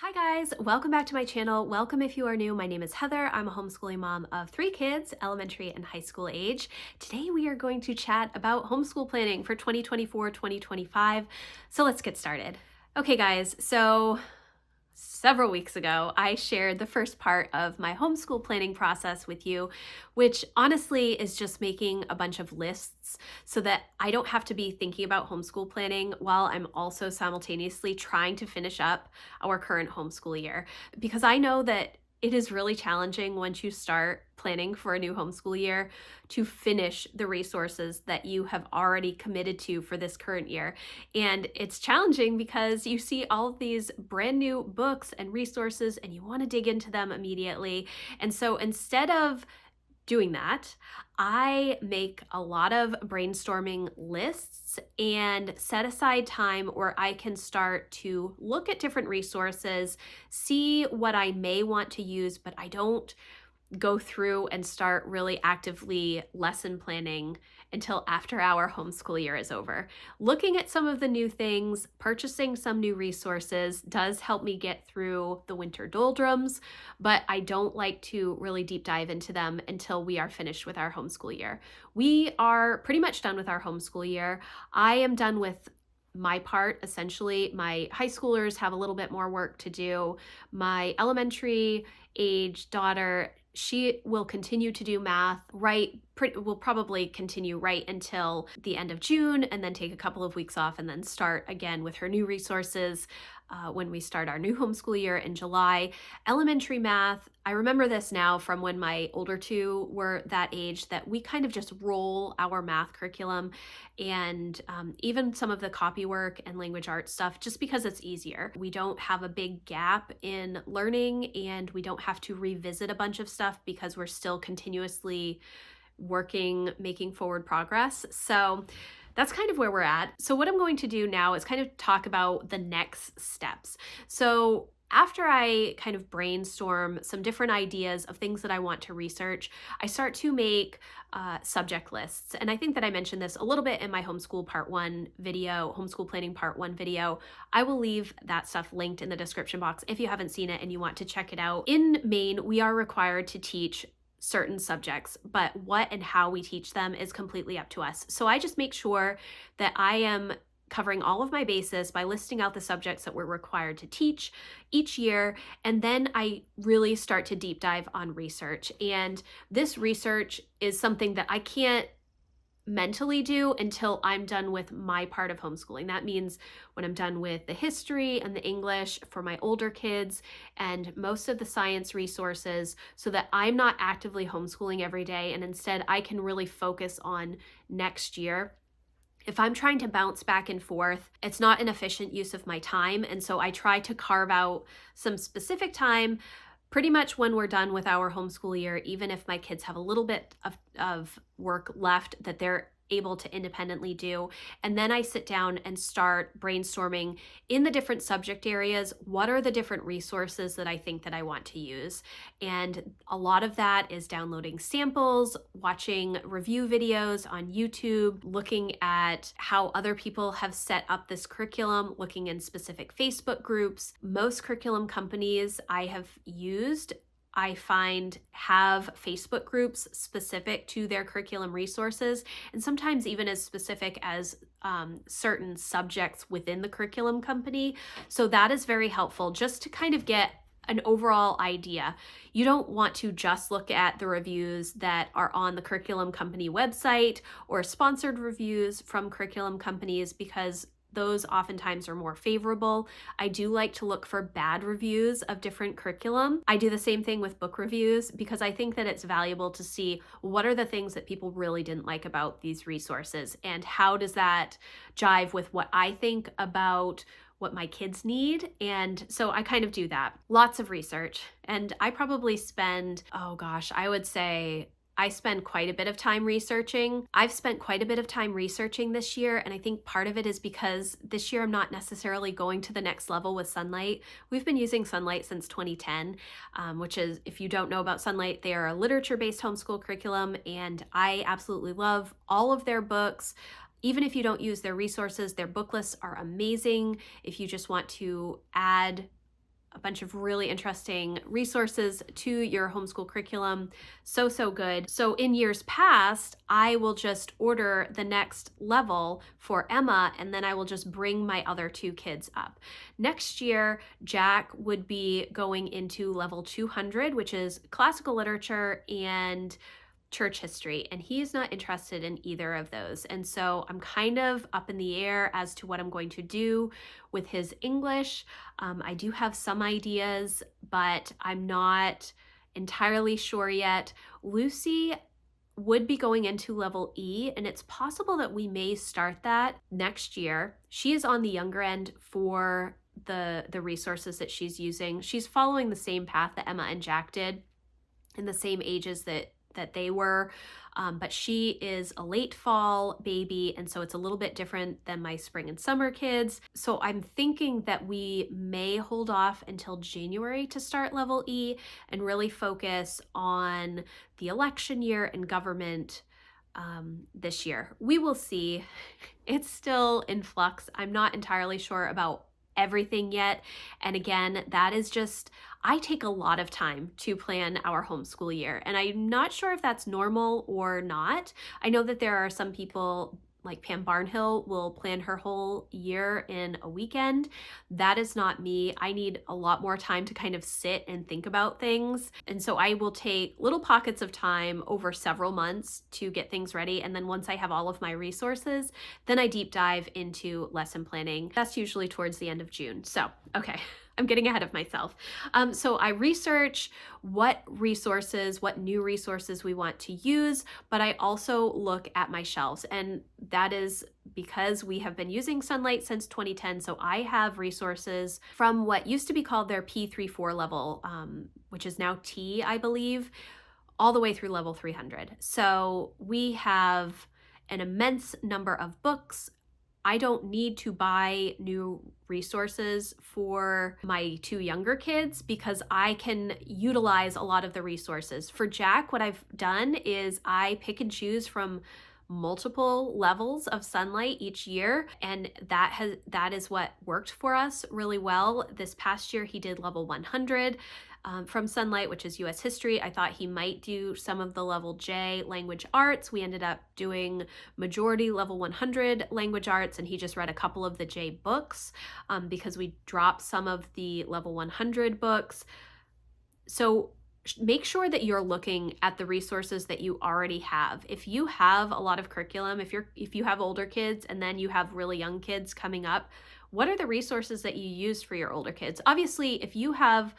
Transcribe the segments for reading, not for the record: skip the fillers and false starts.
Hi guys, welcome back to my channel. Welcome if you are new. My name is Heather. I'm a homeschooling mom of 3 kids, elementary and high school age. Today we are going to chat about homeschool planning for 2024-2025. So let's get started. Okay guys, so several weeks ago, I shared the first part of my homeschool planning process with you, which honestly is just making a bunch of lists so that I don't have to be thinking about homeschool planning while I'm also simultaneously trying to finish up our current homeschool year. Because I know that it is really challenging once you start planning for a new homeschool year to finish the resources that you have already committed to for this current year. And it's challenging because you see all of these brand new books and resources and you want to dig into them immediately. And so instead of doing that, I make a lot of brainstorming lists and set aside time where I can start to look at different resources, see what I may want to use, but I don't go through and start really actively lesson planning until after our homeschool year is over. Looking at some of the new things, purchasing some new resources does help me get through the winter doldrums, but I don't like to really deep dive into them until we are finished with our homeschool year. We are pretty much done with our homeschool year. I am done with my part, essentially. My high schoolers have a little bit more work to do. My elementary age daughter, she will continue to do math will probably continue right until the end of June and then take a couple of weeks off and then start again with her new resources when we start our new homeschool year in July. Elementary math, I remember this now from when my older two were that age, that we kind of just roll our math curriculum and even some of the copy work and language arts stuff just because it's easier. We don't have a big gap in learning and we don't have to revisit a bunch of stuff because we're still continuously working, making forward progress. So that's kind of where we're at. So what I'm going to do now is kind of talk about the next steps. So after I kind of brainstorm some different ideas of things that I want to research, I start to make subject lists. And I think that I mentioned this a little bit in my homeschool part 1 video, homeschool planning part 1 video. I will leave that stuff linked in the description box if you haven't seen it and you want to check it out. In Maine, we are required to teach certain subjects, but what and how we teach them is completely up to us. So I just make sure that I am covering all of my bases by listing out the subjects that we're required to teach each year. And then I really start to deep dive on research. And this research is something that I can't mentally do until I'm done with my part of homeschooling. That means when I'm done with the history and the English for my older kids and most of the science resources, so that I'm not actively homeschooling every day and instead I can really focus on next year. If I'm trying to bounce back and forth, it's not an efficient use of my time. And so I try to carve out some specific time pretty much when we're done with our homeschool year, even if my kids have a little bit of work left that they're able to independently do. And then I sit down and start brainstorming in the different subject areas. What are the different resources that I think that I want to use? And a lot of that is downloading samples, watching review videos on YouTube, looking at how other people have set up this curriculum, looking in specific Facebook groups. Most curriculum companies I have used, I find, have Facebook groups specific to their curriculum resources, and sometimes even as specific as certain subjects within the curriculum company. So that is very helpful just to kind of get an overall idea. You don't want to just look at the reviews that are on the curriculum company website or sponsored reviews from curriculum companies because those oftentimes are more favorable. I do like to look for bad reviews of different curriculum. I do the same thing with book reviews because I think that it's valuable to see what are the things that people really didn't like about these resources and how does that jive with what I think about what my kids need. And so I kind of do that. Lots of research. And I probably spend, I would say I spend quite a bit of time researching. I've spent quite a bit of time researching this year, and I think part of it is because this year I'm not necessarily going to the next level with Sunlight. We've been using Sunlight since 2010, which is, if you don't know about Sunlight, they are a literature-based homeschool curriculum, and I absolutely love all of their books. Even if you don't use their resources, their book lists are amazing. If you just want to add a bunch of really interesting resources to your homeschool curriculum. So, so good. So in years past, I will just order the next level for Emma, and then I will just bring my other two kids up. Next year, Jack would be going into level 200, which is classical literature and church history, and he's not interested in either of those. And so I'm kind of up in the air as to what I'm going to do with his English. I do have some ideas, but I'm not entirely sure yet. Lucy would be going into level E, and it's possible that we may start that next year. She is on the younger end for the resources that she's using. She's following the same path that Emma and Jack did in the same ages that they were, but she is a late fall baby, and so it's a little bit different than my spring and summer kids. So I'm thinking that we may hold off until January to start level E and really focus on the election year and government this year. We will see. It's still in flux. I'm not entirely sure about everything yet. And again, that is just, I take a lot of time to plan our homeschool year, and I'm not sure if that's normal or not. I know that there are some people, like Pam Barnhill, will plan her whole year in a weekend. That is not me. I need a lot more time to kind of sit and think about things. And so I will take little pockets of time over several months to get things ready. And then once I have all of my resources, then I deep dive into lesson planning. That's usually towards the end of June. So, okay. I'm getting ahead of myself. So I research what new resources we want to use, but I also look at my shelves. And that is because we have been using Sunlight since 2010. So I have resources from what used to be called their P34 level, which is now T, I believe, all the way through level 300. So we have an immense number of books. I don't need to buy new resources for my two younger kids because I can utilize a lot of the resources. For Jack, what I've done is I pick and choose from multiple levels of Sunlight each year, and that is what worked for us really well. This past year he did level 100 from Sunlight, which is US history. I thought he might do some of the level J language arts. We ended up doing majority level 100 language arts, and he just read a couple of the J books because we dropped some of the level 100 books. So make sure that you're looking at the resources that you already have. If you have a lot of curriculum, if you have older kids and then you have really young kids coming up, what are the resources that you used for your older kids? Obviously, if you have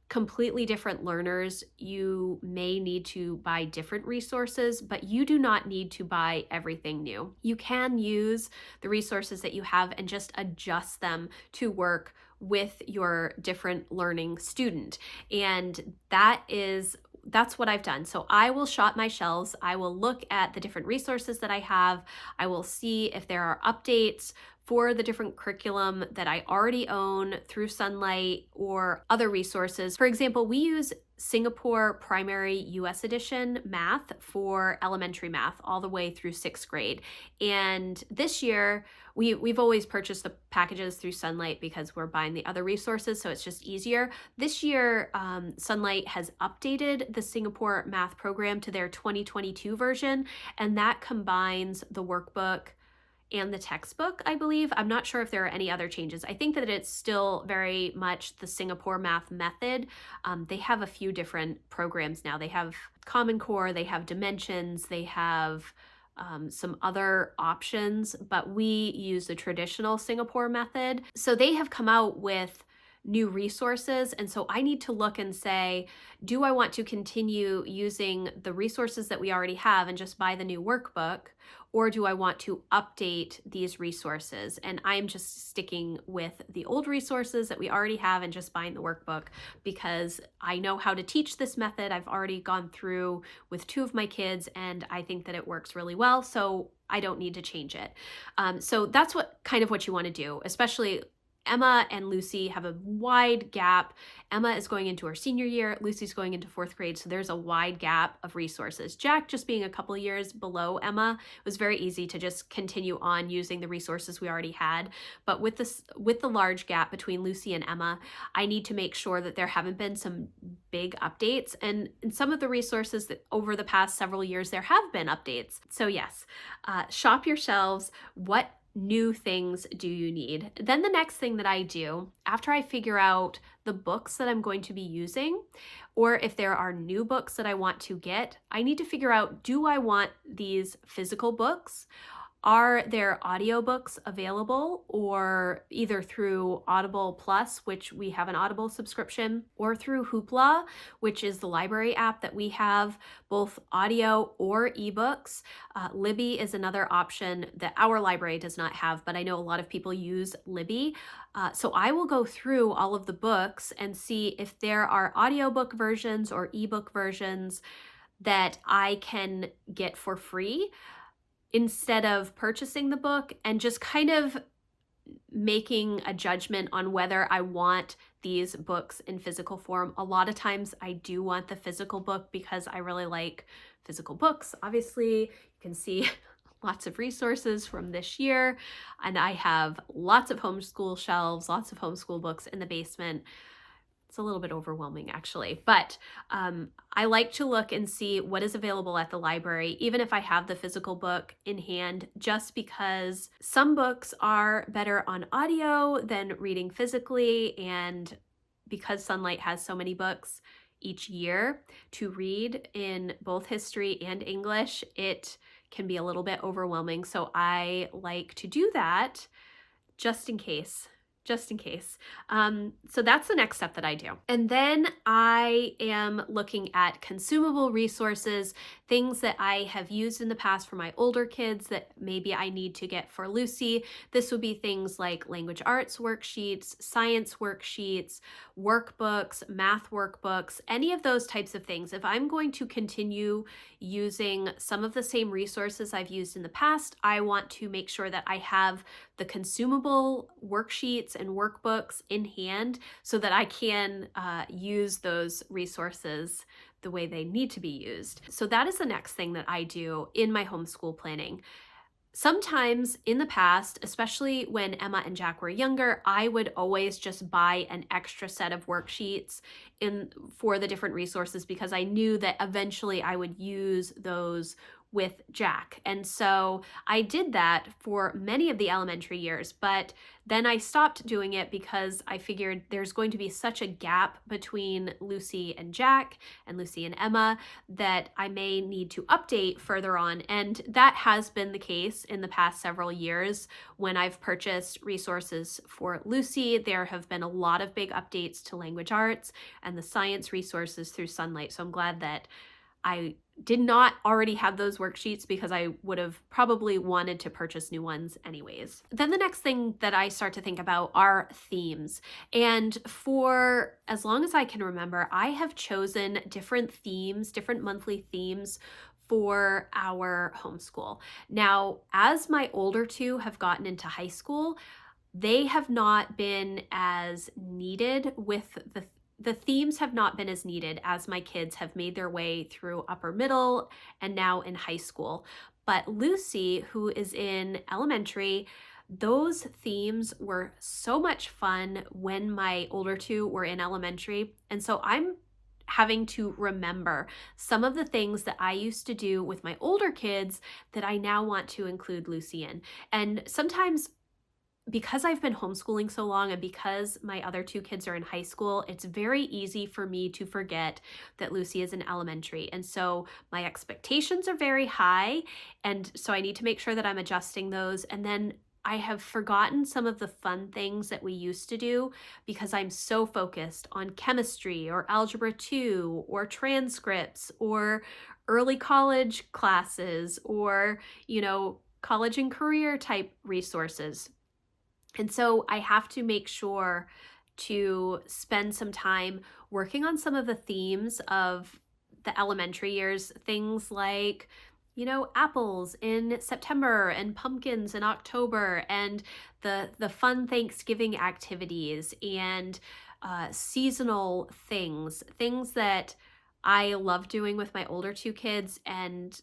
completely different learners, you may need to buy different resources, but you do not need to buy everything new. You can use the resources that you have and just adjust them to work with your different learning student. And that's what I've done. So I will shop my shelves. I will look at the different resources that I have. I will see if there are updates for the different curriculum that I already own through Sunlight or other resources. For example, we use Singapore Primary US Edition math for elementary math all the way through 6th grade. And this year, we've always purchased the packages through Sunlight because we're buying the other resources, so it's just easier. This year, Sunlight has updated the Singapore math program to their 2022 version, and that combines the workbook and the textbook, I believe. I'm not sure if there are any other changes. I think that it's still very much the Singapore math method. They have a few different programs now. They have Common Core, they have Dimensions, they have some other options, but we use the traditional Singapore method. So they have come out with new resources. And so I need to look and say, do I want to continue using the resources that we already have and just buy the new workbook? Or do I want to update these resources? And I'm just sticking with the old resources that we already have and just buying the workbook because I know how to teach this method. I've already gone through with 2 of my kids and I think that it works really well. So I don't need to change it. So that's what you want to do, especially Emma and Lucy have a wide gap. Emma is going into her senior year, Lucy's going into fourth grade, so there's a wide gap of resources. Jack, just being a couple years below Emma, it was very easy to just continue on using the resources we already had. But with the large gap between Lucy and Emma, I need to make sure that there haven't been some big updates. And in some of the resources that over the past several years, there have been updates. So yes, shop your shelves. What new things do you need? Then the next thing that I do after I figure out the books that I'm going to be using, or if there are new books that I want to get, I need to figure out, do I want these physical books? Are there audiobooks available, or either through Audible Plus, which we have an Audible subscription, or through Hoopla, which is the library app that we have, both audio or ebooks. Libby is another option that our library does not have, but I know a lot of people use Libby. So I will go through all of the books and see if there are audiobook versions or ebook versions that I can get for free, instead of purchasing the book, and just kind of making a judgment on whether I want these books in physical form. A lot of times I do want the physical book because I really like physical books. Obviously, you can see lots of resources from this year, and I have lots of homeschool shelves, lots of homeschool books in the basement. It's a little bit overwhelming, actually, but I like to look and see what is available at the library, even if I have the physical book in hand, just because some books are better on audio than reading physically. And because Sunlight has so many books each year to read in both history and English, it can be a little bit overwhelming. So I like to do that just in case. So that's the next step that I do. And then I am looking at consumable resources, things that I have used in the past for my older kids that maybe I need to get for Lucy. This would be things like language arts worksheets, science worksheets, workbooks, math workbooks, any of those types of things. If I'm going to continue using some of the same resources I've used in the past, I want to make sure that I have the consumable worksheets and workbooks in hand so that I can use those resources the way they need to be used. So that is the next thing that I do in my homeschool planning. Sometimes in the past, especially when Emma and Jack were younger, I would always just buy an extra set of worksheets for the different resources because I knew that eventually I would use those with Jack. And so I did that for many of the elementary years, but then I stopped doing it because I figured there's going to be such a gap between Lucy and Jack and Lucy and Emma that I may need to update further on. And that has been the case in the past several years. When I've purchased resources for Lucy, there have been a lot of big updates to language arts and the science resources through Sunlight. So I'm glad that I did not already have those worksheets because I would have probably wanted to purchase new ones anyways. Then the next thing that I start to think about are themes. And for as long as I can remember, I have chosen different themes, different monthly themes for our homeschool. Now, as my older two have gotten into high school, they have not been as needed with the themes have not been as needed as my kids have made their way through upper middle and now in high school. But Lucy, who is in elementary, those themes were so much fun when my older two were in elementary. And so I'm having to remember some of the things that I used to do with my older kids that I now want to include Lucy in. And sometimes, because I've been homeschooling so long and because my other two kids are in high school, it's very easy for me to forget that Lucy is in elementary. And so my expectations are very high. And so I need to make sure that I'm adjusting those. And then I have forgotten some of the fun things that we used to do because I'm so focused on chemistry or algebra 2 or transcripts or early college classes or, college and career type resources. And so I have to make sure to spend some time working on some of the themes of the elementary years, things like apples in September and pumpkins in October, and the fun Thanksgiving activities and seasonal things that I love doing with my older two kids and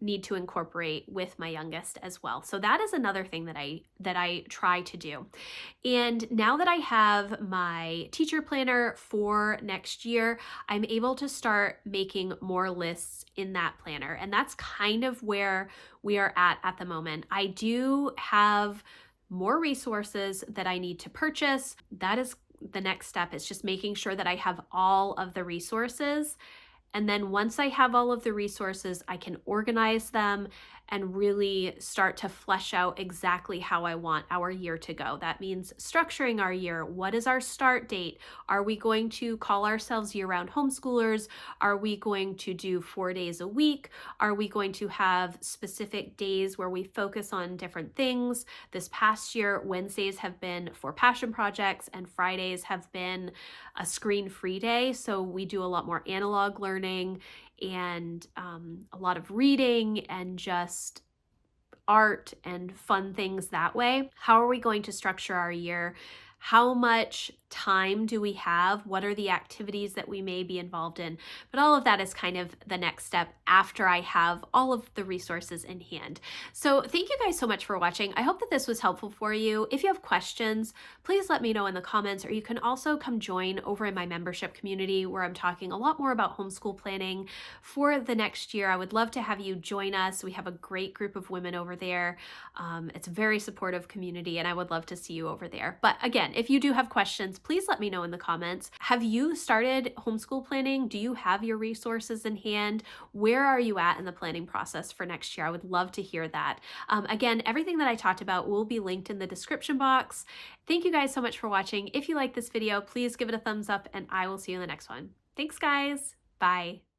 need to incorporate with my youngest as well. So that is another thing that I try to do. And now that I have my teacher planner for next year, I'm able to start making more lists in that planner. And that's kind of where we are at the moment. I do have more resources that I need to purchase. That is the next step, is just making sure that I have all of the resources. And then once I have all of the resources, I can organize them and really start to flesh out exactly how I want our year to go. That means structuring our year. What is our start date? Are we going to call ourselves year-round homeschoolers? Are we going to do 4 days a week? Are we going to have specific days where we focus on different things? This past year, Wednesdays have been for passion projects and Fridays have been a screen-free day. So we do a lot more analog learning and a lot of reading and just art and fun things that way. How are we going to structure our year? How much time do we have? What are the activities that we may be involved in? But all of that is kind of the next step after I have all of the resources in hand. So thank you guys so much for watching. I hope that this was helpful for you. If you have questions, please let me know in the comments, or you can also come join over in my membership community where I'm talking a lot more about homeschool planning for the next year. I would love to have you join us. We have a great group of women over there. It's a very supportive community, and I would love to see you over there. But again, if you do have questions, please let me know in the comments. Have you started homeschool planning? Do you have your resources in hand? Where are you at in the planning process for next year? I would love to hear that. Again, everything that I talked about will be linked in the description box. Thank you guys so much for watching. If you like this video, please give it a thumbs up, and I will see you in the next one. Thanks, guys. Bye.